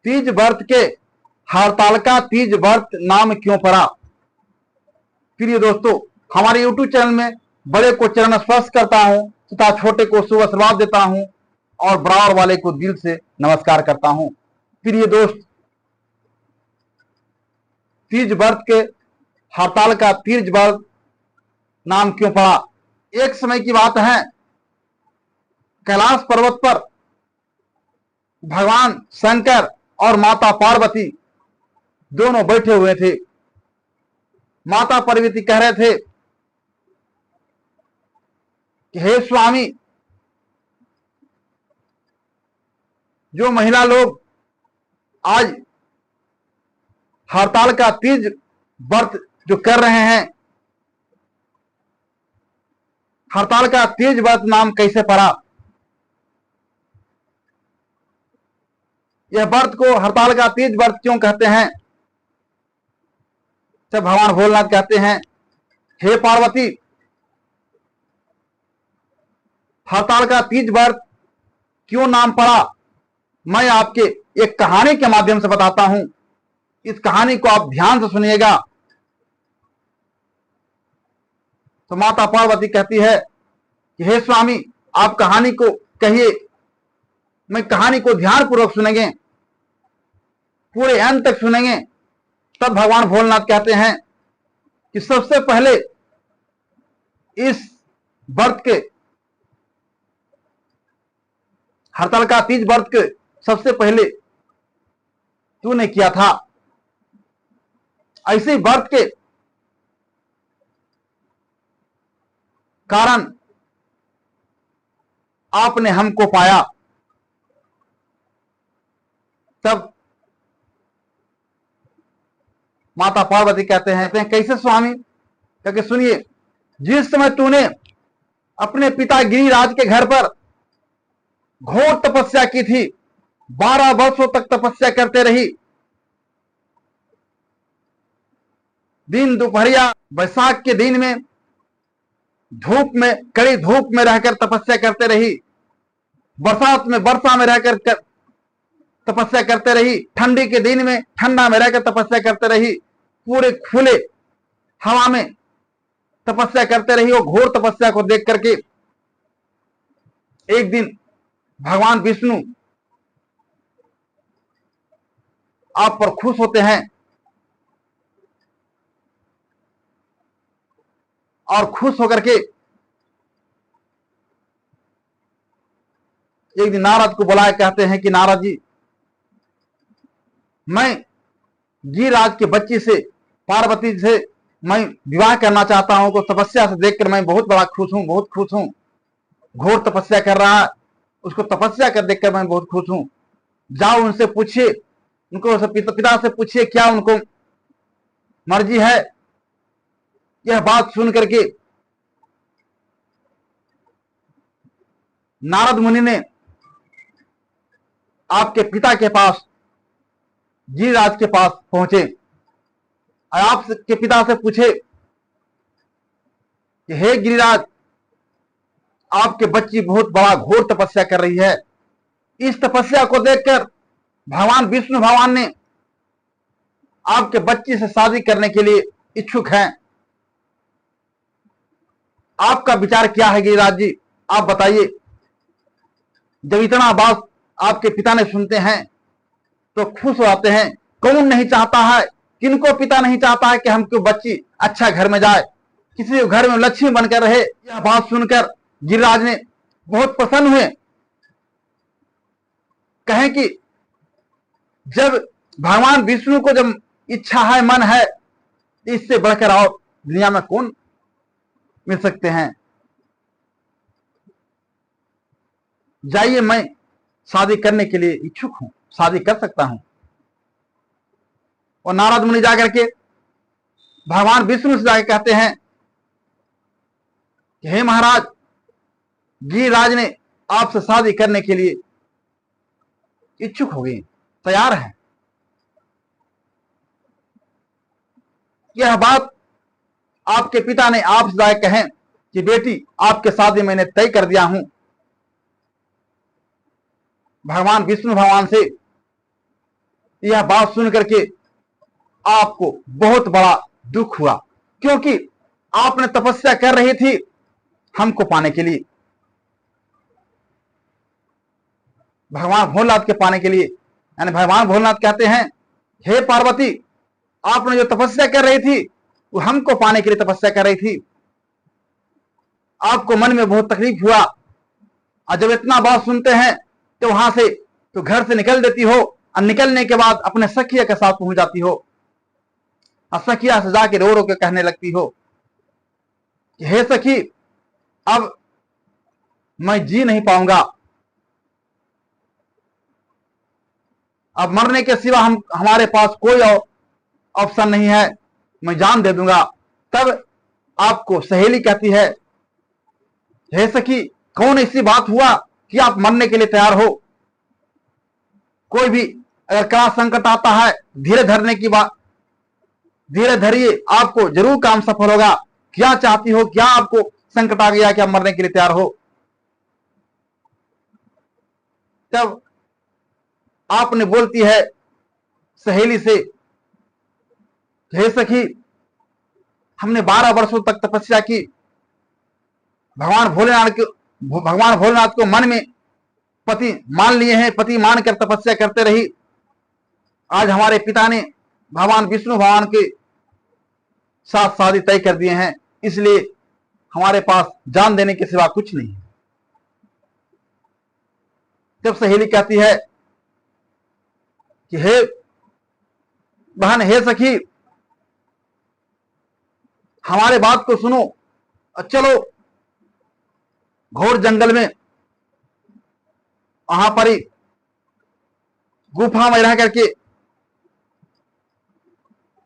तीज व्रत के हड़ताल का तीज व्रत नाम क्यों पड़ा। प्रिय दोस्तों, हमारे YouTube चैनल में बड़े को चरण स्पर्श करता हूं तथा छोटे को शुभ आशीर्वाद देता हूं और बराबर वाले को दिल से नमस्कार करता हूं। प्रिय दोस्त, तीज व्रत के हड़ताल का तीज व्रत नाम क्यों पड़ा। एक समय की बात है, कैलाश पर्वत पर भगवान शंकर और माता पार्वती दोनों बैठे हुए थे। माता पार्वती कह रहे थे कि हे स्वामी, जो महिला लोग आज हड़ताल का तीज व्रत जो कर रहे हैं, हड़ताल का तीज व्रत नाम कैसे पड़ा। यह व्रत को हड़ताल का तीज व्रत क्यों कहते हैं। तब भगवान भोलेनाथ कहते हैं, हे पार्वती, हड़ताल का तीज व्रत क्यों नाम पड़ा, मैं आपके एक कहानी के माध्यम से बताता हूं। इस कहानी को आप ध्यान से सुनिएगा। तो माता पार्वती कहती है कि हे स्वामी, आप कहानी को कहिए, मैं कहानी को ध्यान पूर्वक सुनेंगे, पूरे अंत तक सुनेंगे। तब भगवान भोलेनाथ कहते हैं कि सबसे पहले इस व्रत के हड़ताल का तीज व्रत के सबसे पहले तूने किया था। ऐसे व्रत के कारण आपने हमको पाया। तब माता पार्वती कहते हैं कैसे स्वामी। क्योंकि सुनिए, जिस समय तूने अपने पिता गिरिराज के घर पर घोर तपस्या की थी, 12 वर्षों तक तपस्या करते रही, दिन दोपहरिया बैसाख के दिन में धूप में, कड़ी धूप में रहकर तपस्या करते रही, बरसात में वर्षा में रहकर तपस्या करते रही, ठंडी के दिन में ठंडा में रहकर तपस्या करते रही, पूरे खुले हवा में तपस्या करते रही। और घोर तपस्या को देख करके एक दिन भगवान विष्णु आप पर खुश होते हैं और खुश होकर के एक दिन नारद को बुलाए, कहते हैं कि नारद जी, मैं गिरिराज के बच्ची से, पार्वती से मैं विवाह करना चाहता हूं। तो तपस्या से देखकर मैं बहुत बड़ा खुश हूं, बहुत खुश हूं। घोर तपस्या कर रहा है, उसको तपस्या कर देखकर मैं बहुत खुश हूं। जाओ उनसे पूछिए, उनको पिता से पूछिए क्या उनको मर्जी है। यह बात सुन करके नारद मुनि ने आपके पिता के पास, गिरिराज के पास पहुंचे और आपके पिता से पूछे कि हे गिरिराज, आपके बच्ची बहुत बड़ा घोर तपस्या कर रही है। इस तपस्या को देखकर भगवान विष्णु भगवान ने आपके बच्ची से शादी करने के लिए इच्छुक हैं। आपका विचार क्या है गिरिराज जी, आप बताइए। जब इतना बात आपके पिता ने सुनते हैं तो खुश हो जाते हैं। कौन नहीं चाहता है, किनको पिता नहीं चाहता है कि हमको बच्ची अच्छा घर में जाए, किसी घर में लक्ष्मी बनकर रहे। यह बात सुनकर गिरिराज ने बहुत प्रसन्न हुए। कहें कि जब भगवान विष्णु को जब इच्छा है, मन है, इससे बढ़कर और दुनिया में कौन मिल सकते हैं। जाइए, मैं शादी करने के लिए इच्छुक हूं, शादी कर सकता हूं। और नारद मुनि जाकर के भगवान विष्णु से जाकर कहते हैं कि हे महाराज, गिरिराज ने आपसे शादी करने के लिए इच्छुक हो गए, तैयार हैं। यह बात आपके पिता ने आपसे जाकर कहें कि बेटी, आपके शादी मैंने तय कर दिया हूं। भगवान विष्णु भगवान से यह बात सुन करके आपको बहुत बड़ा दुख हुआ, क्योंकि आपने तपस्या कर रही थी हमको पाने के लिए, भगवान भोलेनाथ के पाने के लिए। यानी भगवान भोलेनाथ कहते हैं, हे पार्वती, आपने जो तपस्या कर रही थी वो हमको पाने के लिए तपस्या कर रही थी। आपको मन में बहुत तकलीफ हुआ, और जब इतना बात सुनते हैं तो वहां से तो घर से निकल देती हो, और निकलने के बाद अपने सखिया के साथ पहुंच जाती हो, और सखिया से जाके रो रो के कहने लगती हो कि हे सखी, अब मैं जी नहीं पाऊंगा, अब मरने के सिवा हमारे पास कोई और ऑप्शन नहीं है, मैं जान दे दूंगा। तब आपको सहेली कहती है, हे सखी, कौन ऐसी बात हुआ कि आप मरने के लिए तैयार हो? कोई भी अगर कड़ा संकट आता है, धीरे धरने की बात, धीरे धरिए, आपको जरूर काम सफल होगा। क्या चाहती हो? क्या आपको संकट आ गया कि आप मरने के लिए तैयार हो? तब आपने बोलती है सहेली से, हे सखी, हमने 12 वर्षों तक तपस्या की, भगवान भोलेनाथ को मन में पति मान लिए हैं, पति मानकर तपस्या करते रही। आज हमारे पिता ने भगवान विष्णु भगवान के साथ शादी तय कर दिए हैं, इसलिए हमारे पास जान देने के सिवा कुछ नहीं। जब सहेली कहती है कि हे बहन, हे सखी, हमारे बात को सुनो, चलो घोर जंगल में, वहां पर ही गुफा में रह करके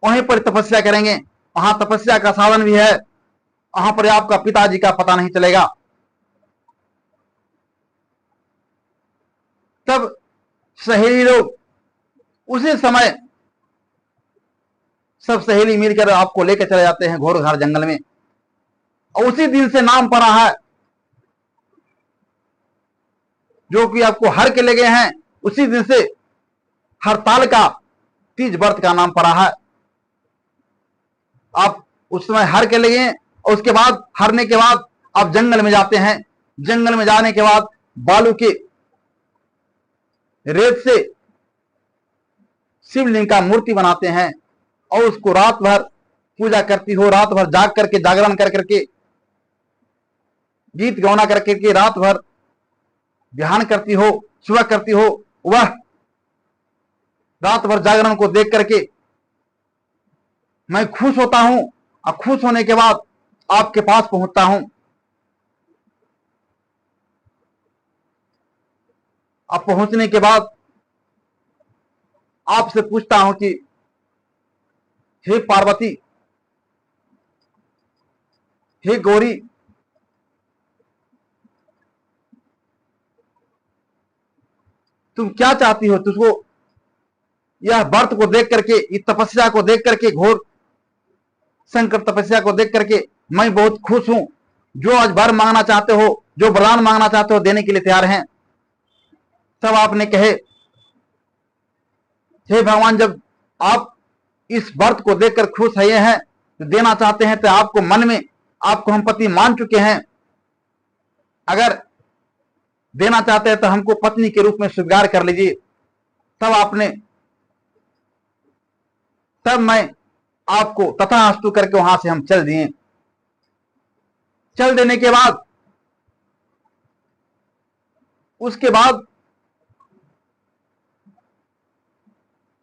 वहीं पर तपस्या करेंगे, वहां तपस्या का साधन भी है, वहां पर आपका पिताजी का पता नहीं चलेगा। तब सहेली लोग उसी समय सब सहेली मिलकर आपको लेकर चले जाते हैं घोर-घार जंगल में, और उसी दिन से नाम पड़ा है, जो कि आपको हर के ले गए हैं, उसी दिन से हरताल का तीज व्रत का नाम पड़ा है। आप उस समय हर के ले गए, और उसके बाद हरने के बाद आप जंगल में जाते हैं। जंगल में जाने के बाद बालू के रेत से शिवलिंग का मूर्ति बनाते हैं, और उसको रात भर पूजा करती हो, रात भर जाग करके, जागरण कर करके, गीत गौना कर करके रात भर ध्यान करती हो, सुबह करती हो। वह रात भर जागरण को देख करके मैं खुश होता हूं, और खुश होने के बाद आपके पास पहुंचता हूं। अब पहुंचने के बाद आपसे पूछता हूं कि हे पार्वती, हे गौरी, तुम क्या चाहती हो? तुझको यह व्रत को देख करके, इस तपस्या को देख करके, घोर संकट तपस्या को देख करके मैं बहुत खुश हूं। जो आज वर मांगना चाहते हो, जो वरदान मांगना चाहते हो, देने के लिए तैयार हैं। तब आपने कहे, हे भगवान, जब आप इस व्रत को देखकर खुश हैं, तो देना चाहते हैं, तो आपको मन में आपको हम पति मान चुके हैं, अगर देना चाहते हैं तो हमको पत्नी के रूप में स्वीकार कर लीजिए। तब मैं आपको तथास्तु करके वहां से हम चल दिए। चल देने के बाद उसके बाद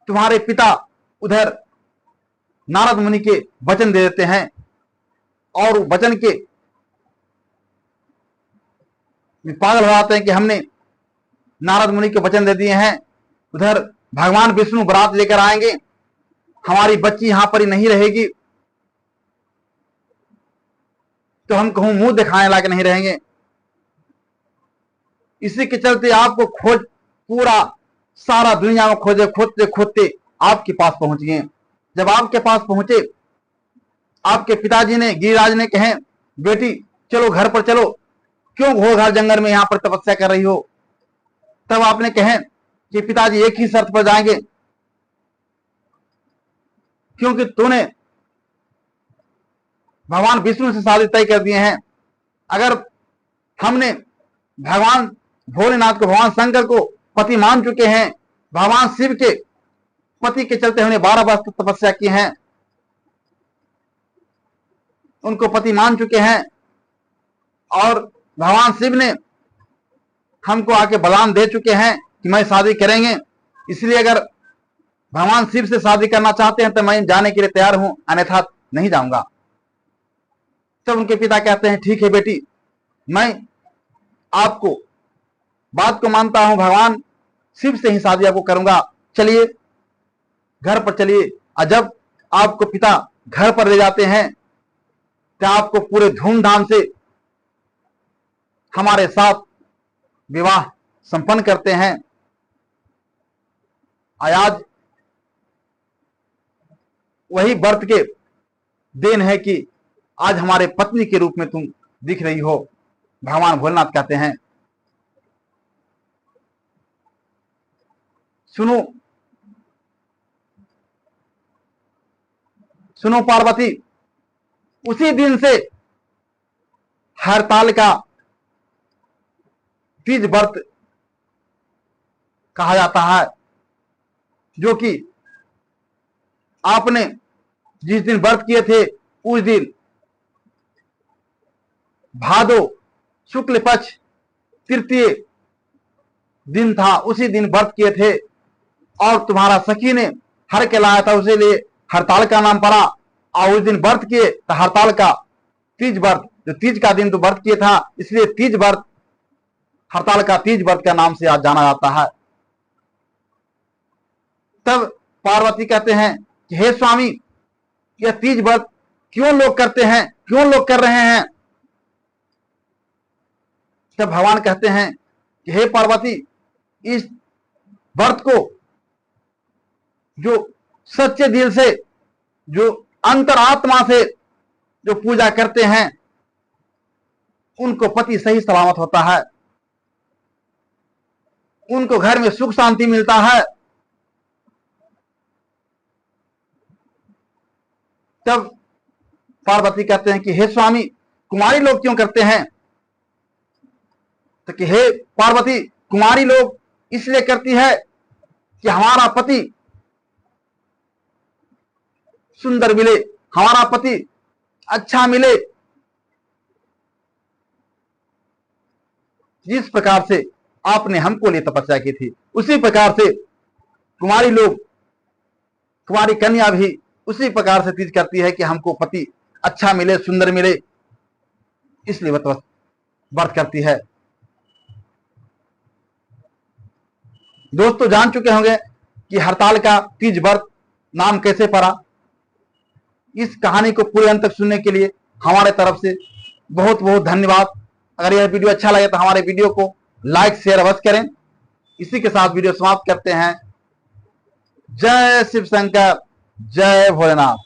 तुम्हारे पिता उधर नारद मुनि के वचन दे देते हैं, और वचन के पागल हो जाते हैं कि हमने नारद मुनि के वचन दे दिए हैं, उधर भगवान विष्णु बारात लेकर आएंगे, हमारी बच्ची यहां पर ही नहीं रहेगी, तो हम कहूं मुंह दिखाने लायक नहीं रहेंगे। इसी के चलते आपको खोज, पूरा सारा दुनिया में खोजे, खोदते खोदते आपके पास पहुंच गए। जब आपके पास पहुंचे, आपके पिताजी ने, गिरिराज ने कहे, बेटी चलो घर पर चलो, क्यों घोर-घार जंगल में यहां पर तपस्या कर रही हो? तब आपने कहे कि पिताजी एक ही शर्त पर जाएंगे, क्योंकि तूने भगवान विष्णु से शादी तय कर दिए हैं। अगर हमने भगवान भोलेनाथ को, भगवान शंकर को पति मान चुके हैं, भगवान शिव के पति के चलते हमने 12 वर्ष तक तपस्या की है, उनको पति मान चुके हैं, और भगवान शिव ने हमको आके बलिदान दे चुके हैं कि मैं शादी करेंगे। इसलिए अगर भगवान शिव से शादी करना चाहते हैं तो मैं जाने के लिए तैयार हूं, अन्यथा नहीं जाऊंगा। तब उनके पिता कहते हैं ठीक है बेटी, मैं आपको बात को मानता हूं, भगवान शिव से ही शादी आपको करूंगा, चलिए घर पर चलिए। और जब आपको पिता घर पर ले जाते हैं तो आपको पूरे धूमधाम से हमारे साथ विवाह संपन्न करते हैं। आज वही व्रत के दिन है कि आज हमारे पत्नी के रूप में तुम दिख रही हो, भगवान भोलेनाथ कहते हैं। सुनो सुनो पार्वती, उसी दिन से हरताल का तीज व्रत कहा जाता है, जो कि आपने जिस दिन व्रत किए थे उस दिन भादो शुक्ल पक्ष तृतीय दिन था, उसी दिन व्रत किए थे। और तुम्हारा सखी ने हर के लाया था, उसे लिए हरताल का नाम पड़ा। और उस दिन व्रत किए तो हरताल का तीज व्रत, जो तीज का दिन तो व्रत किए था, इसलिए तीज व्रत, हरताल का तीज व्रत का नाम से आज जाना जाता है। तब पार्वती कहते हैं कि हे स्वामी, यह तीज व्रत क्यों लोग करते हैं, क्यों लोग कर रहे हैं? तब भगवान कहते हैं कि हे पार्वती, इस व्रत को जो सच्चे दिल से, जो अंतरात्मा से जो पूजा करते हैं, उनको पति सही सलामत होता है, उनको घर में सुख शांति मिलता है। तब पार्वती कहते हैं कि हे स्वामी, कुमारी लोग क्यों करते हैं? तो कि हे पार्वती, कुमारी लोग इसलिए करती है कि हमारा पति सुंदर मिले, हमारा पति अच्छा मिले। जिस प्रकार से आपने हमको लिए तपस्या की थी, उसी प्रकार से कुमारी लोग, कुमारी कन्या भी उसी प्रकार से तीज करती है कि हमको पति अच्छा मिले, सुंदर मिले, इसलिए व्रत करती है। दोस्तों जान चुके होंगे कि हरताल का तीज व्रत नाम कैसे पड़ा। इस कहानी को पूरे अंत तक सुनने के लिए हमारे तरफ से बहुत बहुत धन्यवाद। अगर यह वीडियो अच्छा लगे तो हमारे वीडियो को लाइक शेयर अवश्य करें। इसी के साथ वीडियो समाप्त करते हैं। जय शिव शंकर, जय भोलेनाथ।